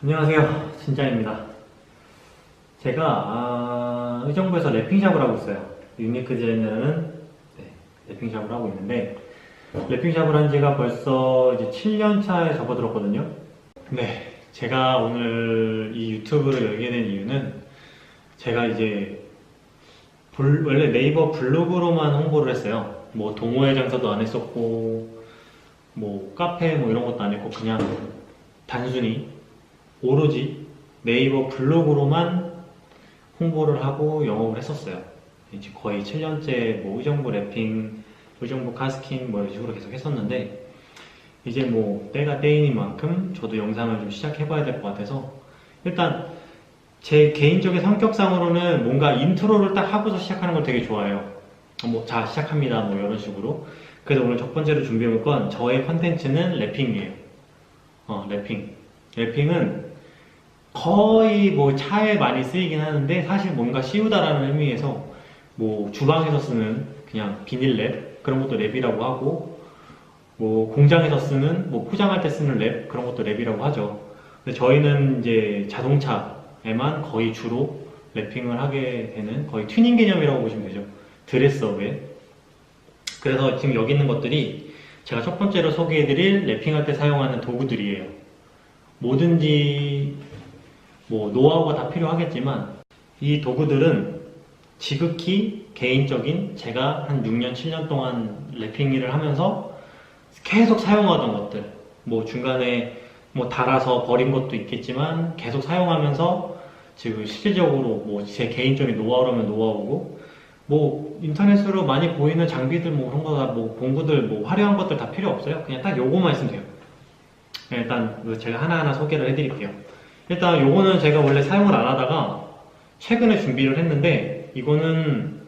안녕하세요, 진짱입니다. 제가 의정부에서 랩핑샵을 하고 있어요. 유니크 디자인이라는 랩핑샵을 하고 있는데, 랩핑샵을 한 지가 벌써 이제 7년 차에 접어들었거든요. 네, 제가 오늘 이 유튜브를 열게 된 이유는 제가 이제 원래 네이버 블로그로만 홍보를 했어요. 뭐 동호회 장사도 안 했었고, 뭐 카페 뭐 이런 것도 안 했고, 그냥 단순히 오로지 네이버 블로그로만 홍보를 하고 영업을 했었어요. 이제 거의 7년째 뭐 의정부 랩핑, 의정부 카스킹 뭐 이런 식으로 계속 했었는데, 이제 뭐 때가 때이는 만큼 저도 영상을 좀 시작해봐야 될 것 같아서, 일단 제 개인적인 성격상으로는 뭔가 인트로를 딱 하고서 시작하는 걸 되게 좋아해요. 뭐 자 시작합니다 뭐 이런 식으로. 그래서 오늘 첫 번째로 준비해볼 건 저의 컨텐츠는 랩핑이에요. 랩핑은 거의 뭐 차에 많이 쓰이긴 하는데, 사실 뭔가 쉬우다라는 의미에서 뭐 주방에서 쓰는 그냥 비닐랩 그런 것도 랩이라고 하고, 뭐 공장에서 쓰는 뭐 포장할 때 쓰는 랩 그런 것도 랩이라고 하죠. 근데 저희는 이제 자동차에만 거의 주로 랩핑을 하게 되는, 거의 튜닝 개념이라고 보시면 되죠. 드레스업에. 그래서 지금 여기 있는 것들이 제가 첫 번째로 소개해드릴 랩핑할 때 사용하는 도구들이에요. 뭐든지 뭐 노하우가 다 필요하겠지만, 이 도구들은 지극히 개인적인, 제가 한 6년, 7년 동안 랩핑 일을 하면서 계속 사용하던 것들, 뭐 중간에 뭐 달아서 버린 것도 있겠지만 계속 사용하면서 지금 실질적으로 뭐 제 개인적인 노하우라면 노하우고, 뭐 인터넷으로 많이 보이는 장비들 뭐 그런 거다, 뭐 공구들 뭐 화려한 것들 다 필요 없어요. 그냥 딱 요거만 있으면 돼요. 일단 제가 하나하나 소개를 해드릴게요. 일단 요거는 제가 원래 사용을 안 하다가 최근에 준비를 했는데, 이거는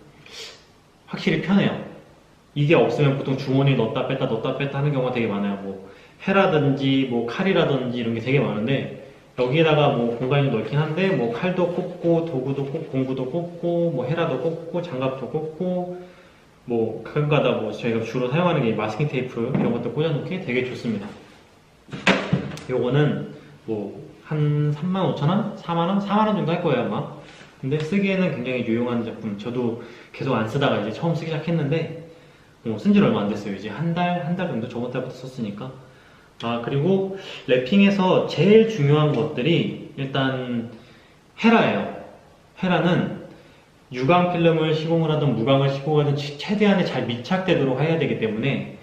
확실히 편해요. 이게 없으면 보통 주머니에 넣었다 뺐다 하는 경우가 되게 많아요. 뭐 해라든지 뭐 칼이라든지 이런 게 되게 많은데, 여기에다가 뭐 공간이 넓긴 한데 뭐 칼도 꽂고 도구도 꽂고 공구도 꽂고 뭐 헤라도 꽂고 장갑도 꽂고, 뭐 가끔가다 뭐 저희가 주로 사용하는 게 마스킹 테이프 이런 것도 꽂아놓기 되게 좋습니다. 요거는 뭐 한 35,000원? 4만원? 4만원 정도 할 거예요 아마. 근데 쓰기에는 굉장히 유용한 제품. 저도 계속 안 쓰다가 이제 처음 쓰기 시작했는데, 쓴 지는 얼마 안 됐어요. 이제 한 달 정도 저번 달부터 썼으니까. 그리고 랩핑에서 제일 중요한 것들이 일단 헤라예요. 헤라는 유광 필름을 시공을 하든 무광을 시공하든 최대한의 잘 밀착되도록 해야 되기 때문에,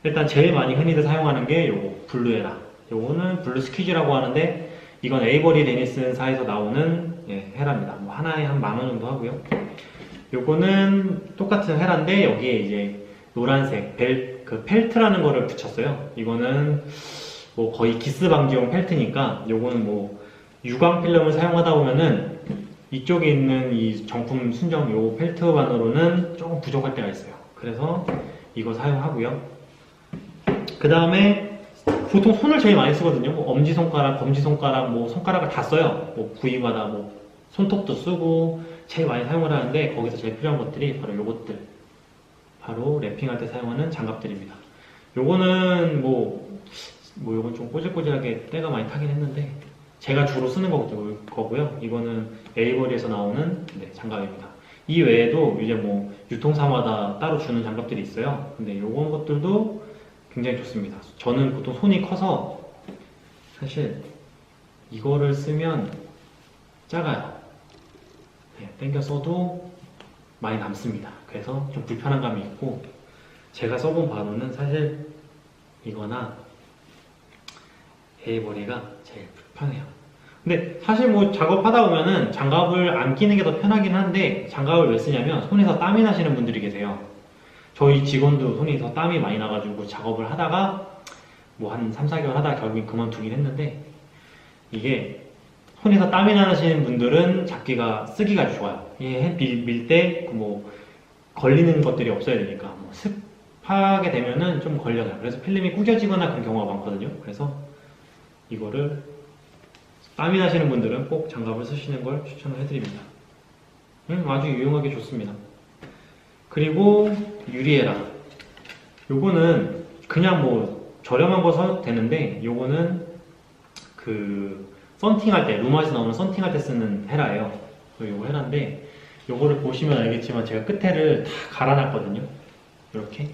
일단 제일 많이 흔히들 사용하는 게 요거 블루헤라. 요거는 블루 스퀴즈라고 하는데, 이건 에이버리 데니슨사에서 나오는 헤라입니다. 뭐 하나에 한 10,000원 정도 하고요. 요거는 똑같은 헤라인데 여기에 이제 노란색 그 펠트라는 거를 붙였어요. 이거는 뭐 거의 기스 방지용 펠트니까, 요거는 뭐 유광 필름을 사용하다 보면은 이쪽에 있는 이 정품 순정 요 펠트만으로는 조금 부족할 때가 있어요. 그래서 이거 사용하고요. 그 다음에 보통 손을 제일 많이 쓰거든요. 뭐 엄지손가락, 검지손가락, 뭐 손가락을 다 써요. 뭐 부위마다 뭐 손톱도 쓰고 제일 많이 사용을 하는데, 거기서 제일 필요한 것들이 바로 요것들. 바로 랩핑할 때 사용하는 장갑들입니다. 요거는 요건 좀 꼬질꼬질하게 때가 많이 타긴 했는데, 제가 주로 쓰는 거고요. 이거는 에이버리에서 나오는 장갑입니다. 이 외에도 이제 뭐 유통사마다 따로 주는 장갑들이 있어요. 근데 요건 것들도 굉장히 좋습니다. 저는 보통 손이 커서 사실 이거를 쓰면 작아요. 당겨 써도 많이 남습니다. 그래서 좀 불편한 감이 있고, 제가 써본 바로는 사실 이거나 에이버리가 제일 불편해요. 근데 사실 뭐 작업하다 보면은 장갑을 안 끼는 게 더 편하긴 한데, 장갑을 왜 쓰냐면 손에서 땀이 나시는 분들이 계세요. 저희 직원도 손에서 땀이 많이 나가지고 작업을 하다가 뭐 한 3, 4개월 하다가 결국엔 그만두긴 했는데, 이게 손에서 땀이 나시는 분들은 쓰기가 좋아요. 밀 때 뭐 걸리는 것들이 없어야 되니까. 뭐 습하게 되면은 좀 걸려요. 그래서 필름이 구겨지거나 그런 경우가 많거든요. 그래서 이거를 땀이 나시는 분들은 꼭 장갑을 쓰시는 걸 추천을 해드립니다. 아주 유용하게 좋습니다. 그리고 유리에라. 요거는 그냥 뭐 저렴한 거 사도 되는데, 요거는 그 썬팅할 때, 루마에서 나오는 썬팅할 때 쓰는 헤라예요. 요거 헤라인데, 요거를 보시면 알겠지만 제가 끝에를 다 갈아놨거든요. 이렇게.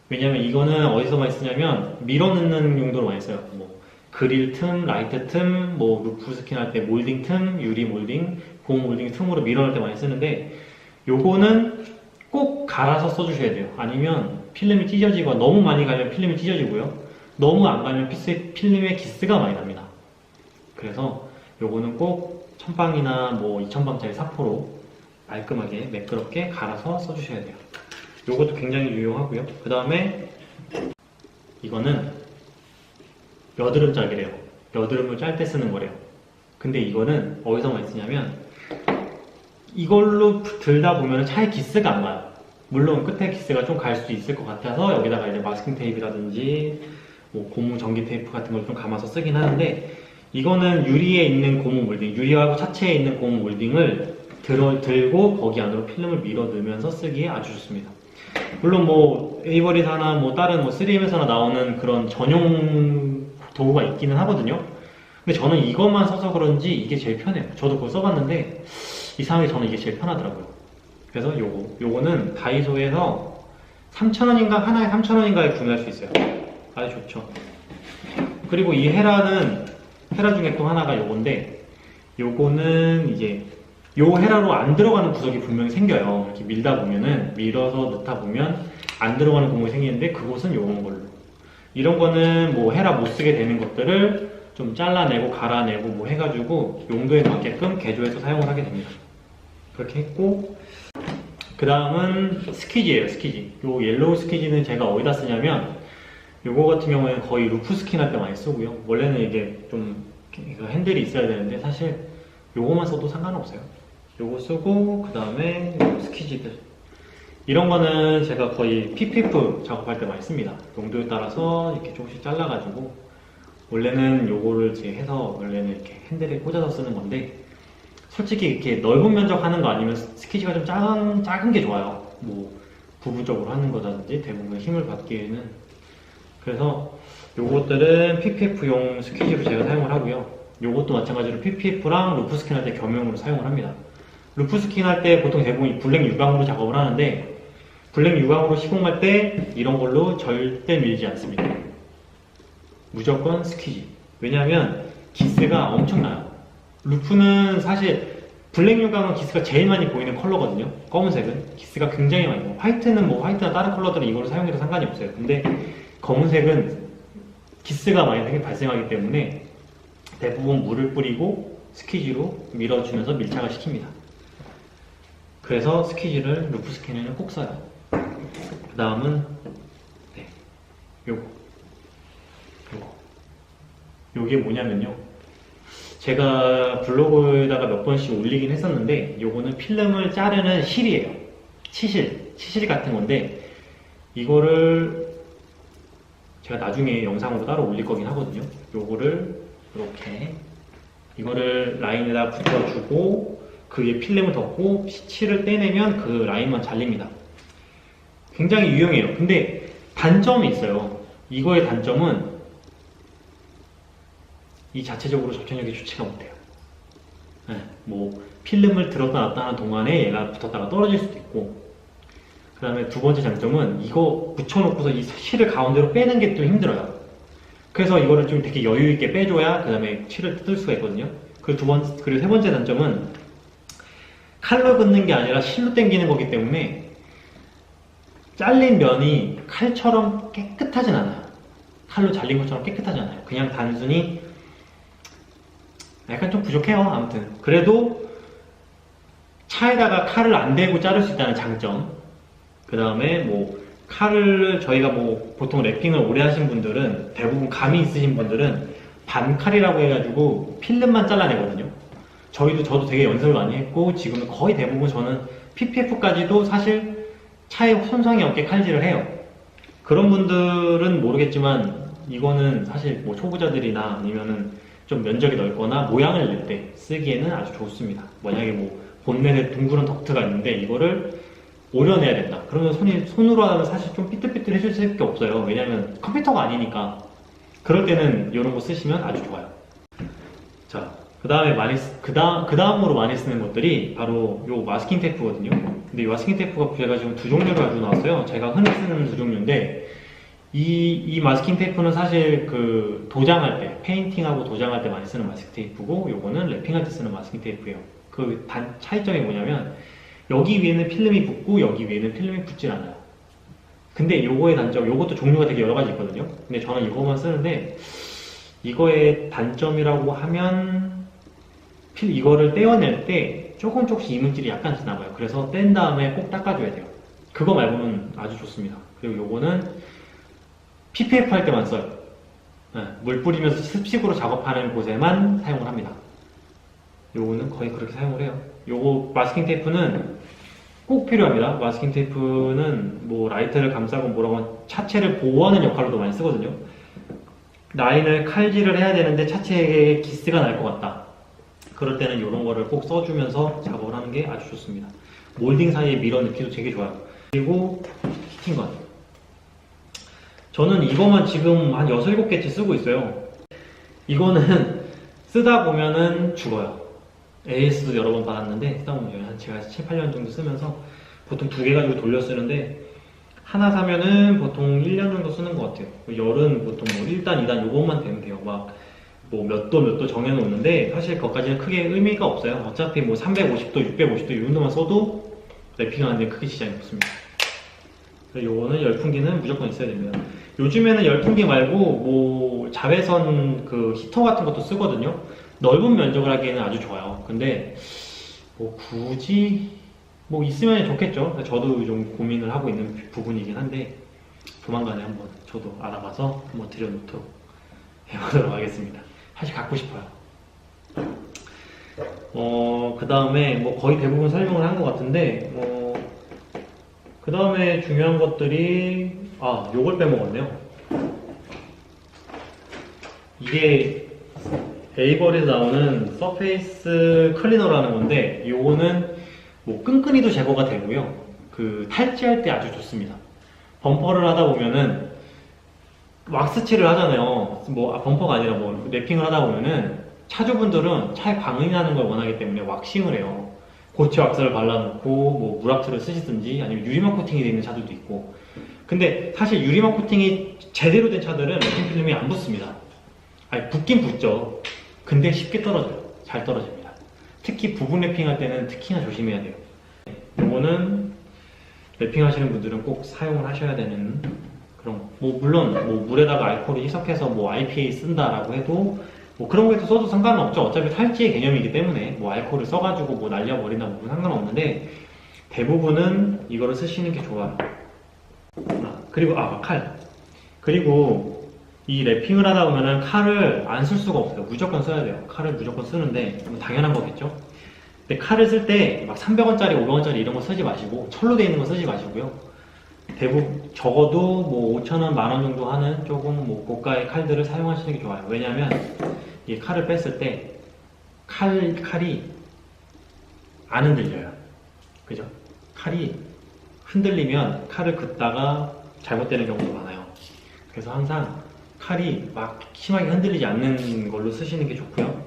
왜냐면 이거는 어디서 많이 쓰냐면 밀어 넣는 용도로 많이 써요. 뭐 그릴 틈, 라이트 틈, 뭐 루프 스킨 할 때 몰딩 틈, 유리 몰딩, 고무 몰딩 틈으로 밀어 넣을 때 많이 쓰는데, 요거는 꼭 갈아서 써주셔야 돼요. 아니면 필름이 찢어지고, 너무 많이 갈면 필름이 찢어지고요. 너무 안 갈면 필름에 기스가 많이 납니다. 그래서 요거는 꼭 1000방이나 뭐 2000방짜리 사포로 깔끔하게 매끄럽게 갈아서 써주셔야 돼요. 요것도 굉장히 유용하고요. 그 다음에 이거는 여드름 짤이래요. 여드름을 짤 때 쓰는 거래요. 근데 이거는 어디서 많이 쓰냐면 이걸로 들다 보면 차에 기스가 안 나요. 물론 끝에 기스가 좀 갈 수도 있을 것 같아서 여기다가 이제 마스킹 테이프라든지 뭐 고무 전기 테이프 같은 걸 좀 감아서 쓰긴 하는데, 이거는 유리에 있는 고무 몰딩, 유리하고 차체에 있는 고무 몰딩을 들고 거기 안으로 필름을 밀어 넣으면서 쓰기에 아주 좋습니다. 물론 뭐 에이버리사나 뭐 다른 뭐 3M에서나 나오는 그런 전용 도구가 있기는 하거든요. 근데 저는 이것만 써서 그런지 이게 제일 편해요. 저도 그거 써봤는데 이상하게 저는 이게 제일 편하더라고요. 그래서 요거는 다이소에서 3,000원인가, 하나에 3,000원인가에 구매할 수 있어요. 아주 좋죠. 그리고 이 헤라 중에 또 하나가 요건데, 요거는 이제 요 헤라로 안 들어가는 구석이 분명히 생겨요. 이렇게 밀다 보면은, 밀어서 넣다 보면 안 들어가는 구멍이 생기는데, 그곳은 요런 걸로. 이런 거는 뭐 헤라 못 쓰게 되는 것들을 좀 잘라내고 갈아내고 뭐 해가지고 용도에 맞게끔 개조해서 사용을 하게 됩니다. 그렇게 했고, 그 다음은 스키지예요. 스키지. 요 옐로우 스키지는 제가 어디다 쓰냐면, 요거 같은 경우에는 거의 루프 스킨 할 때 많이 쓰고요. 원래는 이게 좀 핸들이 있어야 되는데 사실 요거만 써도 상관없어요. 요거 쓰고, 그 다음에 스키지들, 이런 거는 제가 거의 PPF 작업할 때 많이 씁니다. 용도에 따라서 이렇게 조금씩 잘라가지고, 원래는 요거를 이제 해서 원래는 이렇게 핸들에 꽂아서 쓰는 건데, 솔직히 이렇게 넓은 면적 하는 거 아니면 스키지가 좀 작은 게 좋아요. 뭐 부분적으로 하는 거라든지 대부분 힘을 받기에는. 그래서 요것들은 PPF용 스키지로 제가 사용을 하고요. 요것도 마찬가지로 PPF랑 루프 스킨 할 때 겸용으로 사용을 합니다. 루프 스킨 할 때 보통 대부분 블랙 유광으로 작업을 하는데, 블랙 유광으로 시공할 때 이런 걸로 절대 밀지 않습니다. 무조건 스키지. 왜냐하면 기스가 엄청나요. 루프는 사실 블랙 유광은 기스가 제일 많이 보이는 컬러거든요. 검은색은 기스가 굉장히 많이 보여요. 화이트는 뭐 화이트나 다른 컬러들은 이걸로 사용해도 상관이 없어요. 근데 검은색은 기스가 많이 발생하기 때문에 대부분 물을 뿌리고 스키지로 밀어주면서 밀착을 시킵니다. 그래서 스키지를 루프 스킨에는 꼭 써요. 그 다음은 요게 뭐냐면요, 제가 블로그에다가 몇 번씩 올리긴 했었는데, 요거는 필름을 자르는 실이에요. 치실 같은 건데, 이거를 제가 나중에 영상으로 따로 올릴 거긴 하거든요. 요거를 이렇게 이거를 라인에다 붙여주고 그 위에 필름을 덮고 칠을 떼내면 그 라인만 잘립니다. 굉장히 유용해요. 근데 단점이 있어요. 이거의 단점은 이 자체적으로 접착력이 좋지가 못해요. 뭐 필름을 들었다 놨다 하는 동안에 얘가 붙었다가 떨어질 수도 있고, 그 다음에 두 번째 장점은 이거 붙여놓고서 이 실을 가운데로 빼는 게 좀 힘들어요. 그래서 이거를 좀 되게 여유있게 빼줘야 그 다음에 실을 뜯을 수가 있거든요. 그리고 세 번째 단점은 칼로 긋는 게 아니라 실로 당기는 거기 때문에 잘린 면이 칼처럼 깨끗하진 않아요. 칼로 잘린 것처럼 깨끗하지 않아요. 그냥 단순히 약간 좀 부족해요. 아무튼 그래도 차에다가 칼을 안 대고 자를 수 있다는 장점, 그 다음에 뭐 칼을 저희가 뭐 보통 랩핑을 오래 하신 분들은, 대부분 감이 있으신 분들은 반칼이라고 해가지고 필름만 잘라내거든요. 저도 되게 연습을 많이 했고 지금은 거의 대부분 저는 PPF까지도 사실 차에 손상이 없게 칼질을 해요. 그런 분들은 모르겠지만 이거는 사실 뭐 초보자들이나 아니면은 좀 면적이 넓거나 모양을 낼 때 쓰기에는 아주 좋습니다. 만약에 뭐 본넷에 둥그런 덕트가 있는데 이거를 오려내야 된다. 그러면 손으로 하면 사실 좀 삐뚤삐뚤해질 수밖에 없어요. 왜냐면 컴퓨터가 아니니까. 그럴 때는 이런 거 쓰시면 아주 좋아요. 자, 그 다음에 그 다음으로 많이 쓰는 것들이 바로 요 마스킹 테이프거든요. 근데 이 마스킹 테이프가 제가 지금 두 종류를 가지고 나왔어요. 제가 흔히 쓰는 두 종류인데, 이 마스킹 테이프는 사실 그 도장할 때, 페인팅하고 도장할 때 많이 쓰는 마스킹 테이프고, 요거는 랩핑할 때 쓰는 마스킹 테이프예요. 그 차이점이 뭐냐면, 여기 위에는 필름이 붙고, 여기 위에는 필름이 붙질 않아요. 근데 요거의 단점, 요것도 종류가 되게 여러 가지 있거든요. 근데 저는 이거만 쓰는데, 이거의 단점이라고 하면, 이거를 떼어낼 때 조금씩 이물질이 약간 지나가요. 그래서 뗀 다음에 꼭 닦아줘야 돼요. 그거 말고는 아주 좋습니다. 그리고 요거는 PPF 할 때만 써요. 네, 물 뿌리면서 습식으로 작업하는 곳에만 사용을 합니다. 요거는 거의 그렇게 사용을 해요. 요거 마스킹 테이프는 꼭 필요합니다. 마스킹 테이프는 뭐 라이트를 감싸고 뭐라고 차체를 보호하는 역할로도 많이 쓰거든요. 라인을 칼질을 해야 되는데 차체에 기스가 날 것 같다. 그럴 때는 이런 거를 꼭 써주면서 작업을 하는 게 아주 좋습니다. 몰딩 사이에 밀어넣기도 되게 좋아요. 그리고 히팅건. 저는 이거만 지금 한 6, 7개째 쓰고 있어요. 이거는 쓰다 보면은 죽어요. AS도 여러 번 받았는데 쓰다 보면 제가 7, 8년 정도 쓰면서 보통 2개 가지고 돌려 쓰는데 하나 사면은 보통 1년 정도 쓰는 것 같아요. 열은 보통 뭐 1단, 2단 요것만 되면 돼요. 막 뭐 몇 도 정해놓는데 사실 그것까지는 크게 의미가 없어요. 어차피 뭐 350도, 650도 이 정도만 써도 랩핑하는데 크게 지장이 없습니다. 요거는 열풍기는 무조건 있어야 됩니다. 요즘에는 열풍기 말고 뭐 자외선 그 히터 같은 것도 쓰거든요. 넓은 면적을 하기에는 아주 좋아요. 근데 뭐 굳이 뭐 있으면 좋겠죠. 저도 좀 고민을 하고 있는 부분이긴 한데 조만간에 한번 저도 알아봐서 한번 들여놓도록 해보도록 하겠습니다. 사실 갖고 싶어요. 그 다음에 뭐 거의 대부분 설명을 한 것 같은데 그 다음에 중요한 것들이 요걸 빼먹었네요. 이게 에이버에서 나오는 서페이스 클리너라는 건데 요거는 뭐 끈끈이도 제거가 되고요. 그 탈지할 때 아주 좋습니다. 범퍼를 하다 보면은 왁스칠을 하잖아요. 뭐 범퍼가 아니라 뭐 랩핑을 하다 보면은 차주분들은 차에 광이 나는 걸 원하기 때문에 왁싱을 해요. 고체 왁스를 발라놓고 뭐 물왁스를 쓰시든지 아니면 유리막 코팅이 되어 있는 차들도 있고. 근데 사실 유리막 코팅이 제대로 된 차들은 랩핑 필름이 안 붙습니다. 아니 붙긴 붙죠. 근데 쉽게 떨어져요. 잘 떨어집니다. 특히 부분 랩핑 할 때는 특히나 조심해야 돼요. 요거는 랩핑 하시는 분들은 꼭 사용을 하셔야 되는 그런 뭐 물론 뭐 물에다가 알코올을 희석해서 뭐 IPA 쓴다라고 해도 뭐 그런 거에서 써도 상관은 없죠. 어차피 탈지의 개념이기 때문에 뭐 알코올을 써가지고 뭐 날려버린다 뭐 상관없는데 대부분은 이거를 쓰시는 게 좋아요. 그리고 칼. 그리고 이 랩핑을 하다 보면은 칼을 안 쓸 수가 없어요. 무조건 써야 돼요. 칼을 무조건 쓰는데 뭐 당연한 거겠죠. 근데 칼을 쓸 때 막 300원짜리, 500원짜리 이런 거 쓰지 마시고 철로 되어 있는 거 쓰지 마시고요. 대부분 적어도 뭐 5,000원, 만원 정도 하는 조금 뭐 고가의 칼들을 사용하시는 게 좋아요. 왜냐하면 이 칼을 뺐을 때 칼이 안 흔들려요. 그죠? 칼이 흔들리면 칼을 긋다가 잘못되는 경우도 많아요. 그래서 항상 칼이 막 심하게 흔들리지 않는 걸로 쓰시는 게 좋고요.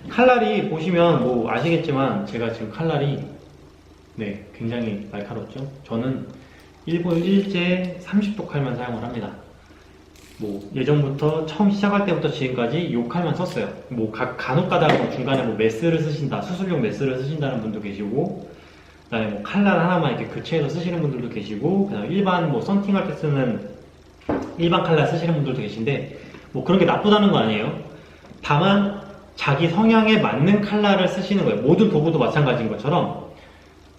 칼날이 보시면 뭐 아시겠지만 제가 지금 칼날이 굉장히 날카롭죠. 저는 일제 30도 칼만 사용을 합니다. 뭐 예전부터 처음 시작할 때부터 지금까지 이 칼만 썼어요. 뭐 간혹 가다가 중간에 뭐 메스를 쓰신다, 수술용 메스를 쓰신다는 분도 계시고, 그다음에 뭐 칼날 하나만 이렇게 교체해서 쓰시는 분들도 계시고, 그다음에 일반 뭐 썬팅할 때 쓰는 일반 칼날 쓰시는 분들도 계신데, 뭐 그런 게 나쁘다는 거 아니에요. 다만 자기 성향에 맞는 칼날을 쓰시는 거예요. 모든 도구도 마찬가지인 것처럼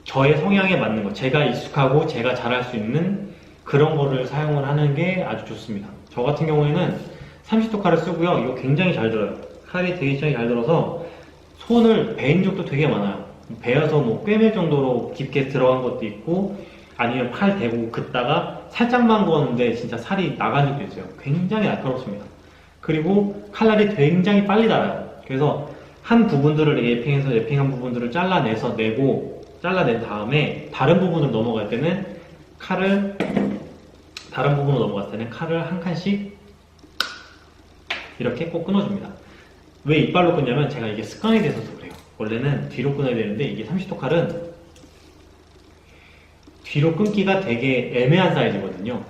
저의 성향에 맞는 거, 제가 익숙하고 제가 잘할 수 있는 그런 거를 사용을 하는 게 아주 좋습니다. 저 같은 경우에는 30도 칼을 쓰고요. 이거 굉장히 잘 들어요. 칼이 되게 잘 들어서 손을 베인 적도 되게 많아요. 베어서 뭐 꿰맬 정도로 깊게 들어간 것도 있고, 아니면 팔 대고 긋다가 살짝만 구웠는데 진짜 살이 나간 적도 있어요. 굉장히 날카롭습니다. 그리고 칼날이 굉장히 빨리 닳아요. 그래서 한 부분들을 랩핑한 부분들을 잘라낸 다음에 다른 부분으로 넘어갈 때는 칼을 한 칸씩 이렇게 꼭 끊어줍니다. 왜 이빨로 끊냐면 제가 이게 습관이 돼서 그래요. 원래는 뒤로 끊어야 되는데 이게 30도 칼은 뒤로 끊기가 되게 애매한 사이즈거든요.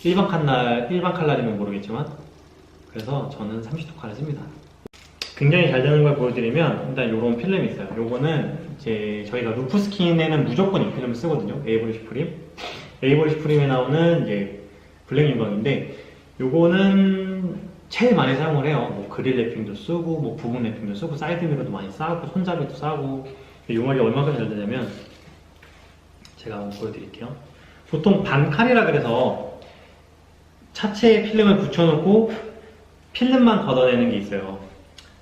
일반 칼날이면 모르겠지만 그래서 저는 30도 칼을 씁니다. 굉장히 잘 되는 걸 보여드리면 일단 이런 필름이 있어요. 요거는 이제 저희가 루프스킨에는 무조건 이 필름을 쓰거든요. 에이보리 슈프림. 에이보리 슈프림에 나오는 이제 블랙 유광인데 요거는 제일 많이 사용을 해요. 뭐 그릴 랩핑도 쓰고 뭐 부분 랩핑도 쓰고 사이드 미러도 많이 싸고 손잡이도 싸고. 요말이 얼마나 잘 되냐면 제가 한번 보여드릴게요. 보통 반칼이라 그래서 차체에 필름을 붙여놓고 필름만 걷어내는 게 있어요.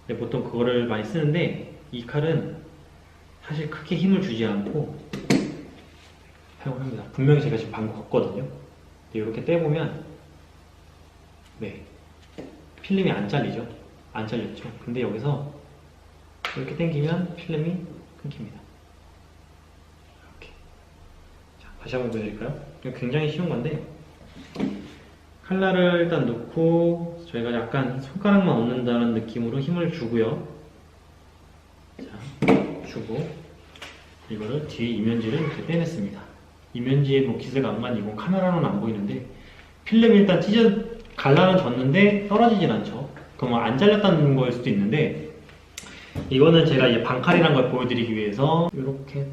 근데 보통 그거를 많이 쓰는데 이 칼은 사실 크게 힘을 주지 않고 사용을 합니다. 분명히 제가 지금 방금 걷거든요. 이렇게 떼보면 네 필름이 안 잘리죠? 안 잘렸죠? 근데 여기서 이렇게 당기면 필름이 끊깁니다. 이렇게. 자, 다시 한번 보여드릴까요? 이거 굉장히 쉬운 건데 칼날을 일단 놓고 저희가 약간 손가락만 얹는다는 느낌으로 힘을 주고요. 자, 주고 이거를 뒤에 이면지를 이렇게 떼냈습니다. 이면지에 뭐 기세가 안 가는 이건 카메라로는 안 보이는데 필름이 일단 갈라는 졌는데 떨어지진 않죠. 그럼 안 잘렸다는 거일 수도 있는데 이거는 제가 이제 반칼이라는 걸 보여드리기 위해서 이렇게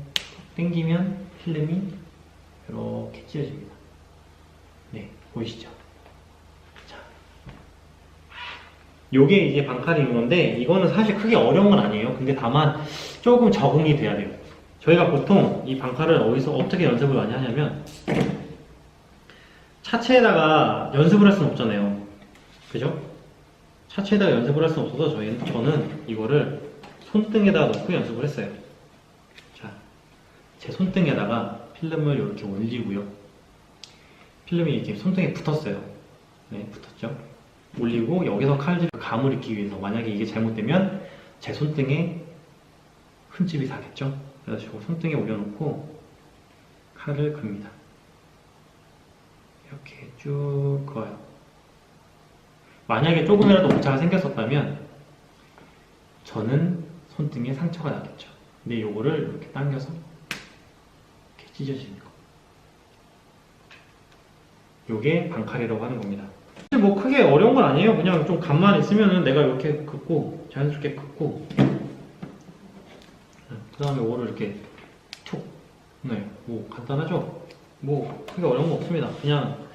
당기면 필름이 이렇게 찢어집니다. 네, 보이시죠? 자, 요게 이제 반칼인 건데 이거는 사실 크게 어려운 건 아니에요. 근데 다만 조금 적응이 돼야 돼요. 저희가 보통 이 반칼을 어떻게 연습을 많이 하냐면 차체에다가 연습을 할 수는 없잖아요. 그죠? 차체에다가 연습을 할 수는 없어서 저는 이거를 손등에다가 놓고 연습을 했어요. 자, 제 손등에다가 필름을 이렇게 올리고요. 필름이 이렇게 손등에 붙었어요. 네, 붙었죠? 올리고 여기서 칼질 감을 입기 위해서 만약에 이게 잘못되면 제 손등에 흠집이 사겠죠? 그래서 손등에 올려놓고 칼을 긋습니다. 이렇게 쭉 그어요. 만약에 조금이라도 오차가 생겼었다면 저는 손등에 상처가 났겠죠. 근데 요거를 이렇게 당겨서 이렇게 찢어지는 거. 요게 반칼이라고 하는 겁니다. 뭐 크게 어려운 건 아니에요. 그냥 좀 감만 있으면은 내가 이렇게 긋고 자연스럽게 긋고 그 다음에 요거를 이렇게 툭. 네, 뭐 간단하죠? 뭐 크게 어려운 거 없습니다. 그냥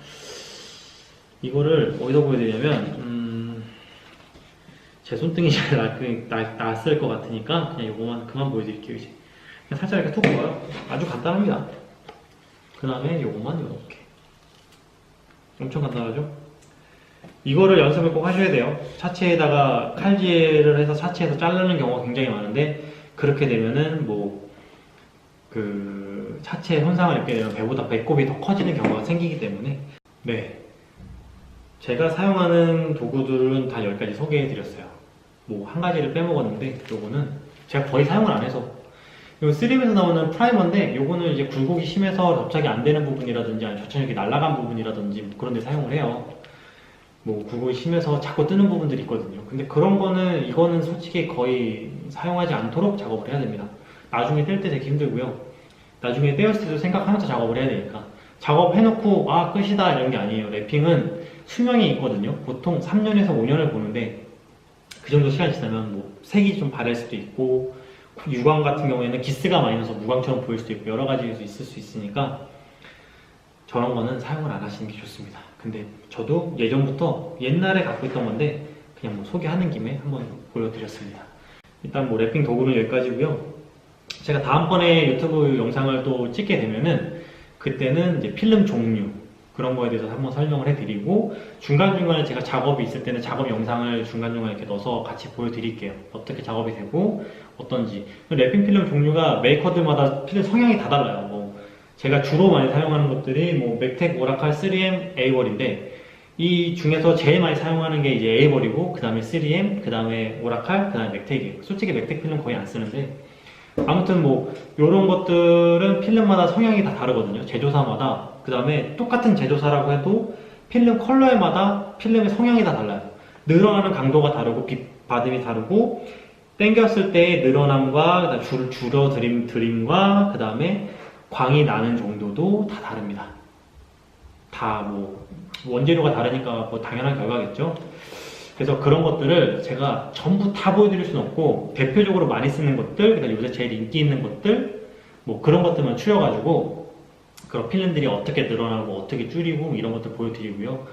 이거를 어디서 보여드리냐면 제 손등이 잘 낫을 것 같으니까 그냥 이거만 그만 보여드릴게요. 이제 그냥 살짝 이렇게 툭 넣어요. 아주 간단합니다. 그 다음에 요거만 이렇게 엄청 간단하죠? 이거를 연습을 꼭 하셔야 돼요. 차체에다가 칼질을 해서 차체에서 자르는 경우가 굉장히 많은데 그렇게 되면은 뭐 차체에 손상을 입게 되면 배보다 배꼽이 더 커지는 경우가 생기기 때문에 네, 제가 사용하는 도구들은 다 여기까지 소개해 드렸어요. 뭐 한 가지를 빼먹었는데 요거는 제가 거의 사용을 안 해서 요 3M에서 나오는 프라이머인데 요거는 이제 굴곡이 심해서 접착이 안 되는 부분이라든지 아니면 접착력이 날아간 부분이라든지 뭐 그런 데 사용을 해요. 뭐 굴곡이 심해서 자꾸 뜨는 부분들이 있거든요. 근데 그런 거는 이거는 솔직히 거의 사용하지 않도록 작업을 해야 됩니다. 나중에 뗄 때 되게 힘들고요. 나중에 떼었을 때도 생각하면서 작업을 해야 되니까 작업해놓고 아 끝이다 이런 게 아니에요. 랩핑은 수명이 있거든요. 보통 3년에서 5년을 보는데 그 정도 시간이 지나면 뭐 색이 좀 바랄 수도 있고 유광 같은 경우에는 기스가 많이 나서 무광처럼 보일 수도 있고 여러 가지 있을 수 있으니까 저런 거는 사용을 안 하시는 게 좋습니다. 근데 저도 예전부터 옛날에 갖고 있던 건데 그냥 뭐 소개하는 김에 한번 보여드렸습니다. 일단 뭐 랩핑 도구는 여기까지고요. 제가 다음번에 유튜브 영상을 또 찍게 되면은 그때는 이제 필름 종류 그런 거에 대해서 한번 설명을 해드리고 중간중간에 제가 작업이 있을 때는 작업 영상을 중간중간에 이렇게 넣어서 같이 보여드릴게요. 어떻게 작업이 되고 어떤지. 랩핑 필름 종류가 메이커들마다 필름 성향이 다 달라요. 뭐 제가 주로 많이 사용하는 것들이 뭐 맥텍, 오라칼, 3M, 에이벌인데 이 중에서 제일 많이 사용하는 게 이제 에이벌이고 그 다음에 3M, 그 다음에 오라칼, 그 다음에 맥텍이에요. 솔직히 맥텍 필름 거의 안 쓰는데 아무튼 뭐 이런 것들은 필름마다 성향이 다 다르거든요. 제조사마다. 그 다음에 똑같은 제조사라고 해도 필름 컬러에마다 필름의 성향이 다 달라요. 늘어나는 강도가 다르고 빛받음이 다르고 당겼을 때의 늘어남과 줄어들임과 그 다음에 광이 나는 정도도 다 다릅니다. 다 뭐 원재료가 다르니까 뭐 당연한 결과겠죠. 그래서 그런 것들을 제가 전부 다 보여드릴 수는 없고 대표적으로 많이 쓰는 것들, 그다음 요새 제일 인기 있는 것들, 뭐 그런 것들만 추려가지고 그런 필름들이 어떻게 늘어나고 어떻게 줄이고 이런 것들 보여드리고요.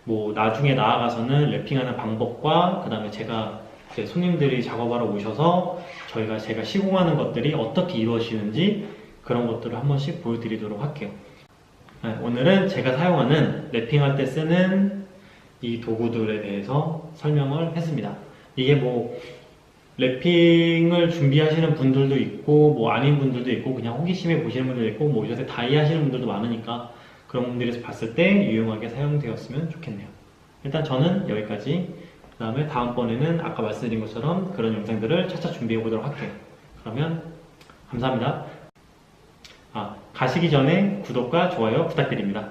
뭐 나중에 나아가서는 랩핑하는 방법과 그 다음에 제가 이제 손님들이 작업하러 오셔서 제가 시공하는 것들이 어떻게 이루어지는지 그런 것들을 한 번씩 보여드리도록 할게요. 네, 오늘은 제가 사용하는 랩핑할 때 쓰는 이 도구들에 대해서 설명을 했습니다. 이게 뭐 랩핑을 준비하시는 분들도 있고 뭐 아닌 분들도 있고 그냥 호기심에 보시는 분들도 있고 뭐 요새 다이 하시는 분들도 많으니까 그런 분들에서 봤을 때 유용하게 사용되었으면 좋겠네요. 일단 저는 여기까지. 그 다음에 다음번에는 아까 말씀드린 것처럼 그런 영상들을 차차 준비해 보도록 할게요. 그러면 감사합니다. 가시기 전에 구독과 좋아요 부탁드립니다.